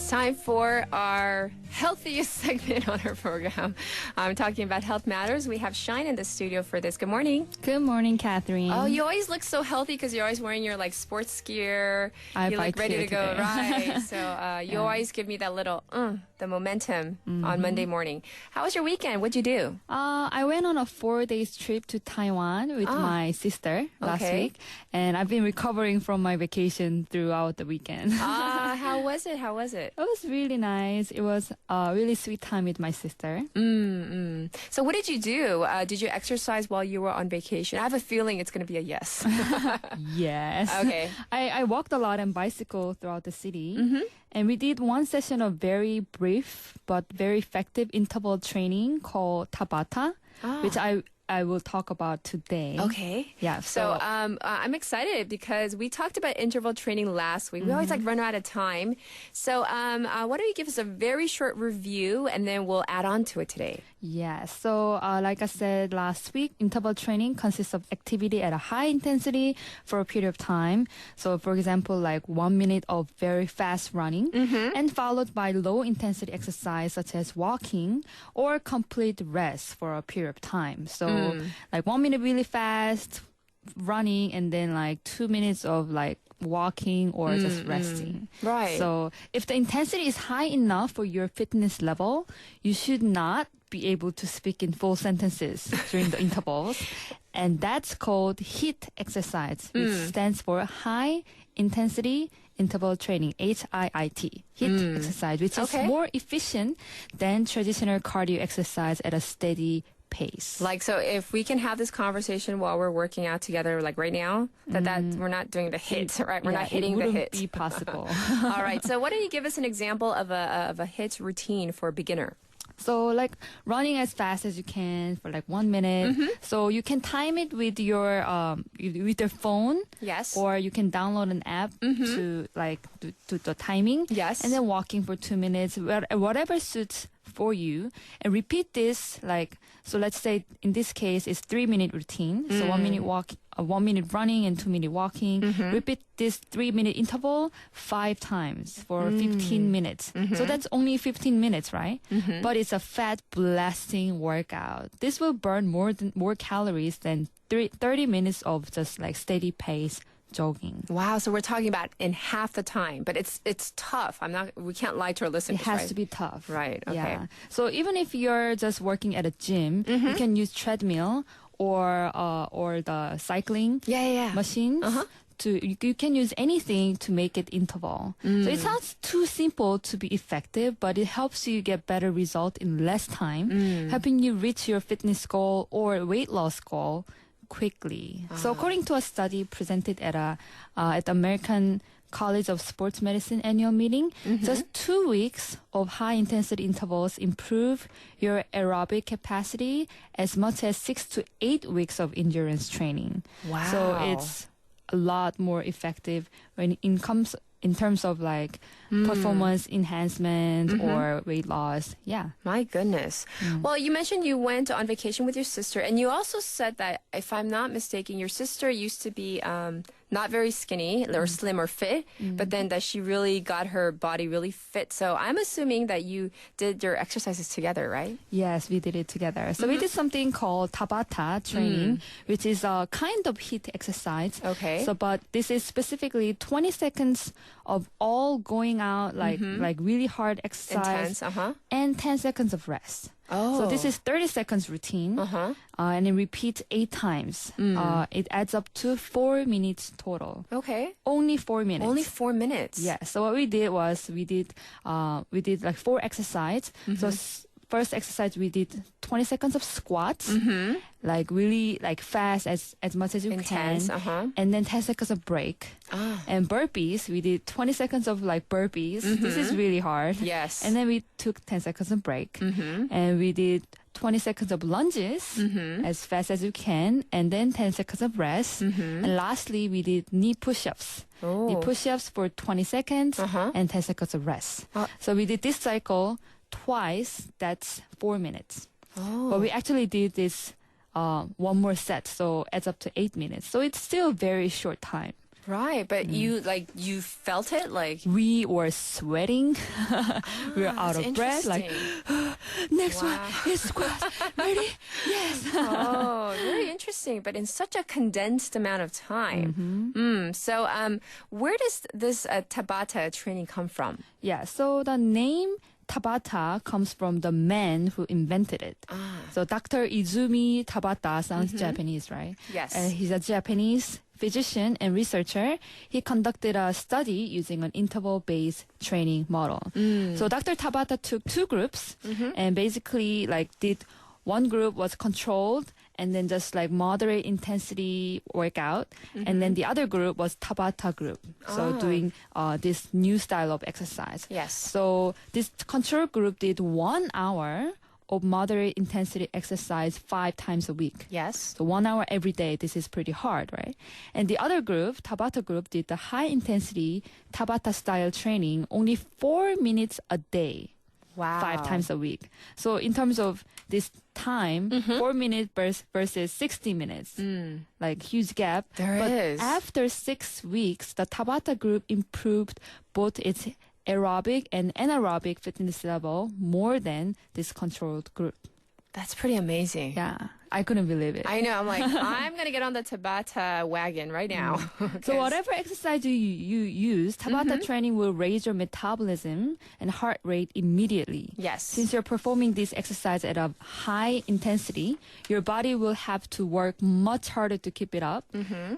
time for our healthiest segment on our program. I'm talking about Health Matters. We have Shine in the studio for this. Good morning. Good morning, Catherine. Oh, you always look so healthy because you're always wearing your like sports gear. You look ready to go. Right. So you always give me that little the momentum on Monday morning. How was your weekend? What'd you do? I went on a 4-day trip to Taiwan with my sister last week, and I've been recovering from my vacation throughout the weekend. How was it? How was it? It was really nice. It was a really sweet time with my sister. So what did you do? Did you exercise while you were on vacation? I have a feeling it's going to be a yes. Yes. Okay. I walked a lot on bicycle throughout the city. And we did one session of very brief but very effective interval training called Tabata, which I will talk about today. Okay. Yeah. So I'm excited because we talked about interval training last week. We always like run out of time. So why don't you give us a very short review and then we'll add on to it today. Yeah. So like I said last week, interval training consists of activity at a high intensity for a period of time. So for example, like 1 minute of very fast running and followed by low intensity exercise such as walking or complete rest for a period of time. So like 1 minute really fast running and then like 2 minutes of like walking or just resting. Right. So if the intensity is high enough for your fitness level, you should not be able to speak in full sentences during the intervals. And that's called HIIT exercise, which stands for high intensity interval training, HIIT, HIIT exercise, which is more efficient than traditional cardio exercise at a steady pace. Like, so if we can have this conversation while we're working out together, like right now, that we're not doing the hit, right? We're not hitting the hit. It wouldn't be possible. All right. So why don't you give us an example of a hit routine for a beginner? So like running as fast as you can for like 1 minute. So you can time it with your phone. Yes. Or you can download an app to like do the timing. Yes. And then walking for 2 minutes, whatever suits for you, and repeat this like, so let's say in this case it's 3-minute routine. So 1 minute walk, 1 minute running and 2 minute walking. Repeat this 3-minute interval 5 times for 15 minutes. So that's only 15 minutes, right? But it's a fat blasting workout. This will burn more calories than 30 minutes of just like steady pace jogging. Wow, so we're talking about in half the time, but it's tough. We can't lie to our listeners. It has to be tough. Right. Okay. Yeah. So even if you're just working at a gym, you can use treadmill or the cycling machines. You can use anything to make it interval. So it sounds too simple to be effective, but it helps you get better result in less time, helping you reach your fitness goal or weight loss goal quickly. So according to a study presented at the American College of Sports Medicine annual meeting, just 2 weeks of high intensity intervals improve your aerobic capacity as much as 6 to 8 weeks of endurance training. Wow. So it's a lot more effective when it comes in terms of like performance enhancement or weight loss. Yeah. My goodness. Well, you mentioned you went on vacation with your sister, and you also said that, if I'm not mistaken, your sister used to be not very skinny or slim or fit, but then that she really got her body really fit. So I'm assuming that you did your exercises together, right? Yes, we did it together. So we did something called Tabata training, which is a kind of HIIT exercise. Okay. So, but this is specifically 20 seconds of all going out, like really hard exercise, Intense, and 10 seconds of rest. Oh. So this is 30 seconds routine, and it repeats 8 times. It adds up to 4 minutes total. Okay. Only 4 minutes. Only 4 minutes. Yeah. So what we did was we did like 4 exercises. So first exercise we did 20 seconds of squats, like really like fast as much as you Intense, can, and then 10 seconds of break. And burpees, we did 20 seconds of like burpees. This is really hard. Yes. And then we took 10 seconds of break, and we did 20 seconds of lunges as fast as you can, and then 10 seconds of rest. And lastly, we did knee push-ups. Knee push-ups for 20 seconds and 10 seconds of rest. So we did this cycle twice. That's 4 minutes. But we actually did this one more set, so adds up to 8 minutes. So it's still a very short time. Right, but you felt it like we were sweating. We were out of breath. Like next one is squat. Ready? Yes. Oh, very interesting. But in such a condensed amount of time. So, where does this Tabata training come from? Yeah. So the name Tabata comes from the man who invented it. So Dr. Izumi Tabata sounds Japanese, right? Yes. He's a Japanese physician and researcher. He conducted a study using an interval-based training model. So Dr. Tabata took two groups and basically did one group was controlled and then just moderate intensity workout. And then the other group was Tabata group. So doing this new style of exercise. Yes. So this control group did 1 hour of moderate intensity exercise 5 times a week. Yes. So 1 hour every day. This is pretty hard, right? And the other group, Tabata group, did the high intensity Tabata style training only 4 minutes a day. Wow. 5 times a week. So in terms of this time, 4 minutes versus 60 minutes, huge gap. But after 6 weeks, the Tabata group improved both its aerobic and anaerobic fitness level more than this controlled group. That's pretty amazing. Yeah, I couldn't believe it. I know. I'm like, I'm going to get on the Tabata wagon right now. So whatever exercise you use, Tabata training will raise your metabolism and heart rate immediately. Yes. Since you're performing this exercise at a high intensity, your body will have to work much harder to keep it up.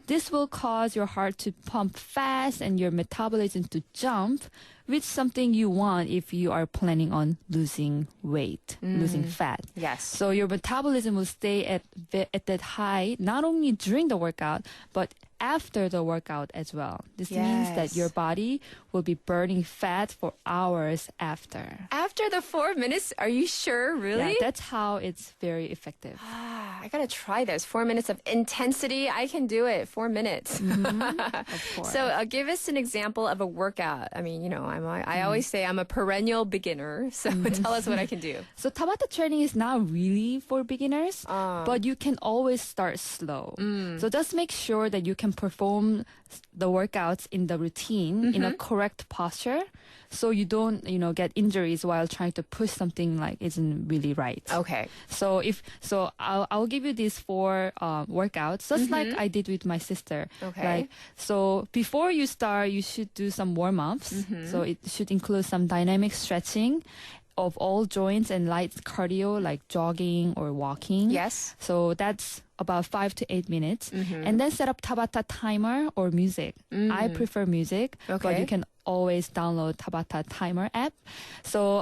This will cause your heart to pump fast and your metabolism to jump, which is something you want if you are planning on losing weight, losing fat. Yes. So your metabolism will stay at that high, not only during the workout, but after the workout as well. This means that your body will be burning fat for hours after. After the 4 minutes? Are you sure? Really? Yeah, that's how it's very effective. I gotta try this. 4 minutes of intensity. I can do it. 4 minutes. Of course. So give us an example of a workout. I mean, I always say I'm a perennial beginner. So tell us what I can do. So Tabata training is not really for beginners, but you can always start slow. So just make sure that you can perform the workouts in the routine in a correct posture, so you don't get injuries while trying to push something isn't really right. Okay. So I'll give you these 4 workouts just like I did with my sister. Okay. So before you start, you should do some warm-ups. So it should include some dynamic stretching of all joints and light cardio like jogging or walking. Yes. So that's about 5 to 8 minutes. And then set up Tabata timer or music. I prefer music, but you can always download Tabata timer app. So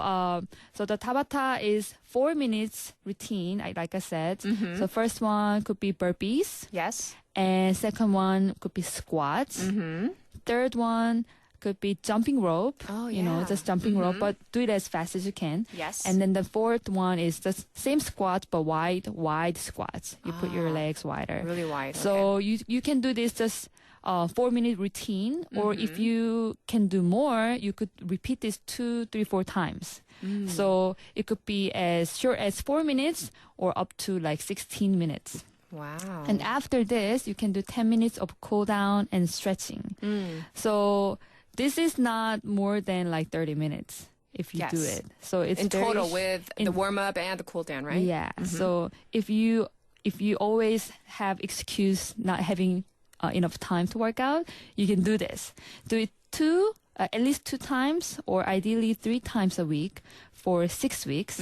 the Tabata is 4 minutes routine, like I said. So first one could be burpees. Yes. And second one could be squats. Third one could be jumping rope, just jumping rope, but do it as fast as you can. Yes. And then the fourth one is the same squat, but wide squats. You put your legs wider. Really wide. So you can do this just 4-minute routine, or if you can do more, you could repeat this 2, 3, 4 times. So it could be as short as 4 minutes or up to 16 minutes. Wow. And after this, you can do 10 minutes of cool down and stretching. So this is not more than 30 minutes if you do it. So it's in total with the warm up and the cool down, right? Yeah. So if you always have excuse not having enough time to work out, you can do this. Do it at least 2 times, or ideally 3 times a week for 6 weeks.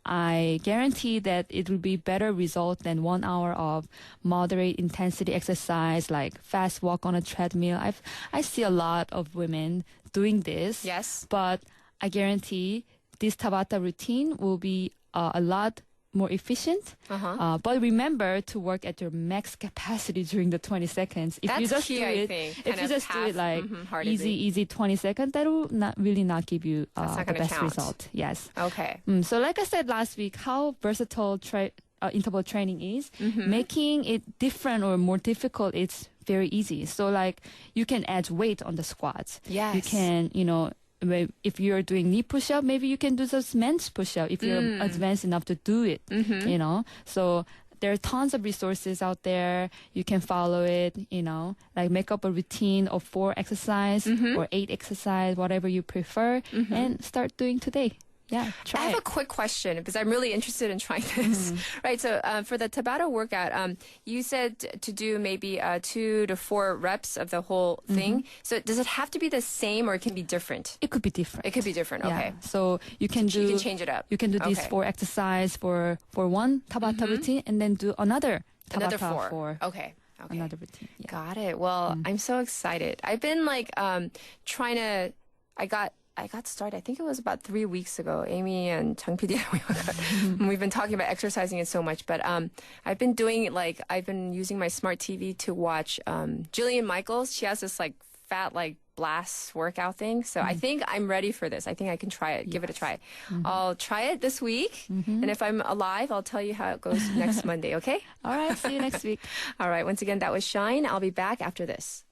I guarantee that it will be better result than 1 hour of moderate intensity exercise like fast walk on a treadmill. I see a lot of women doing this. Yes. But I guarantee this Tabata routine will be a lot more efficient. But remember to work at your max capacity during the 20 seconds. If That's you just key, do it, I think. if you just do it easy 20 seconds, that will not give you the best count. result. Yes. Okay. So like I said last week, how versatile interval training is, making it different or more difficult, it's very easy. So you can add weight on the squats. Yes. You can, if you're doing knee push-up, maybe you can do just men's push-up if you're advanced enough to do it, So there are tons of resources out there. You can follow it, like make up a routine of 4 exercise or 8 exercise, whatever you prefer, and start doing today. Yeah, try I have a quick question because I'm really interested in trying this. Right, so for the Tabata workout, you said to do maybe 2 to 4 reps of the whole thing. So does it have to be the same or it can be different? It could be different. It could be different, okay. Yeah. So you can change it up. You can do these 4 exercise for one Tabata routine and then do another Tabata for Okay. another routine. Yeah. Got it. Well, I'm so excited. I've been like trying to. I got started. I think it was about 3 weeks ago. Amy and Chung PD, we've been talking about exercising it so much. But I've been using my smart TV to watch Jillian Michaels. She has this like fat like blast workout thing. So I think I'm ready for this. I think I can try it. Give it a try. I'll try it this week. And if I'm alive, I'll tell you how it goes next Monday. Okay? All right. See you next week. All right. Once again, that was Shine. I'll be back after this.